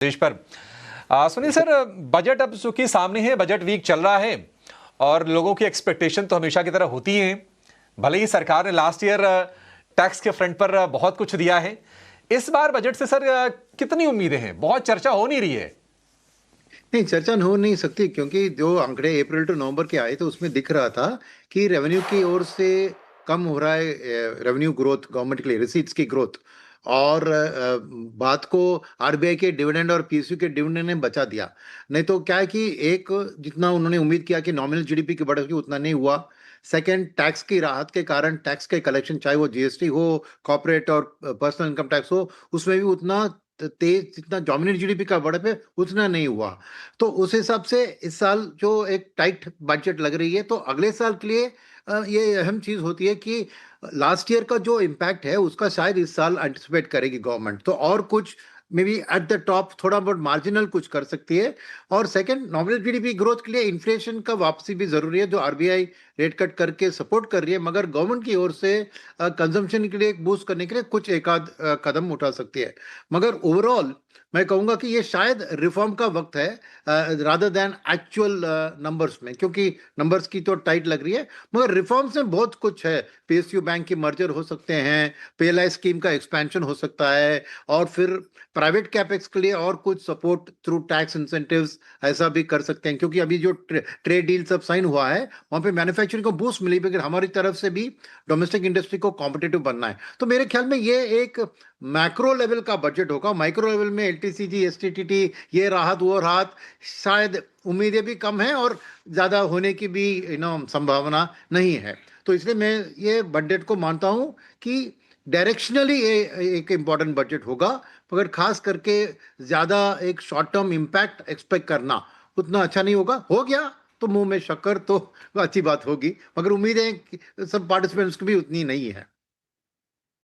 देश पर। सुनिए सर, बजट अब चूंकि सामने है, बजट वीक चल रहा है और लोगों की एक्सपेक्टेशन तो हमेशा की तरह होती है। भले ही सरकार ने लास्ट ईयर टैक्स के फ्रंट पर बहुत कुछ दिया है, इस बार बजट से सर कितनी उम्मीदें हैं? बहुत चर्चा हो नहीं रही है। नहीं, चर्चा हो नहीं सकती क्योंकि जो आंकड़े अप्रैल टू नवंबर के आए तो उसमें दिख रहा था कि रेवेन्यू की ओर से कम हो रहा है, रेवेन्यू ग्रोथ गवर्नमेंट के लिए, रिसीट्स की ग्रोथ। और बात को आरबीआई के डिविडेंड और पीएसयू के डिविडेंड ने बचा दिया। नहीं तो क्या है कि एक, जितना उन्होंने उम्मीद किया कि नॉमिनल जीडीपी की बढ़ोतरी उतना नहीं हुआ। सेकंड, टैक्स की राहत के कारण टैक्स के कलेक्शन, चाहे वो जीएसटी हो, कॉर्पोरेट और पर्सनल इनकम टैक्स हो, उसमें भी उतना तेज, जितना डोमिनेट जीडीपी का बढ़त है उतना नहीं हुआ। तो उस हिसाब से इस साल जो एक टाइट बजट लग रही है, तो अगले साल के लिए ये अहम चीज होती है कि लास्ट ईयर का जो इम्पैक्ट है उसका शायद इस साल एंटिसिपेट करेगी गवर्नमेंट, तो और कुछ may be at the top थोड़ा बहुत मार्जिनल कुछ कर सकती है। और सेकंड, नॉमिनल जीडीपी ग्रोथ के लिए इन्फ्लेशन का वापसी भी जरूरी है, जो आरबीआई रेट कट करके सपोर्ट कर रही है, मगर गवर्नमेंट की ओर से कंजम्पशन के लिए एक बूस्ट करने के लिए कुछ एक आध कदम उठा सकती है। मगर ओवरऑल मैं कहूंगा कि ये शायद रिफॉर्म का वक्त है, रादर देन एक्चुअल नंबर्स में, क्योंकि नंबर्स की तो टाइट लग रही है। मगर रिफॉर्म्स में बहुत कुछ है। पीएसयू बैंक की मर्जर हो सकते हैं, पीएलआई स्कीम का एक्सपेंशन हो सकता है, और फिर प्राइवेट कैपेक्स के लिए और कुछ सपोर्ट थ्रू टैक्स इंसेंटिव्स ऐसा भी कर सकते हैं, क्योंकि अभी जो ट्रेड डील सब साइन हुआ है वहां पे मैन्युफैक्चरिंग को बूस्ट मिली, लेकिन हमारी तरफ से भी डोमेस्टिक इंडस्ट्री को कॉम्पिटिटिव बनना है। तो मेरे ख्याल में ये एक मैक्रो लेवल का बजट होगा। माइक्रो लेवल में एलटीसीजी, एसटीटीटी, ये राहत वो राहत, शायद उम्मीदें भी कम है और ज्यादा होने की भी संभावना नहीं है। तो इसलिए मैं ये बजट को मानता हूं कि डायरेक्शनली ये एक इम्पॉर्टेंट बजट होगा, मगर खास करके ज्यादा एक शॉर्ट टर्म इम्पैक्ट एक्सपेक्ट करना उतना अच्छा नहीं होगा। हो गया तो मुंह में शक्कर, तो अच्छी बात होगी, मगर उम्मीदें सब पार्टिसिपेंट्स की भी उतनी नहीं है।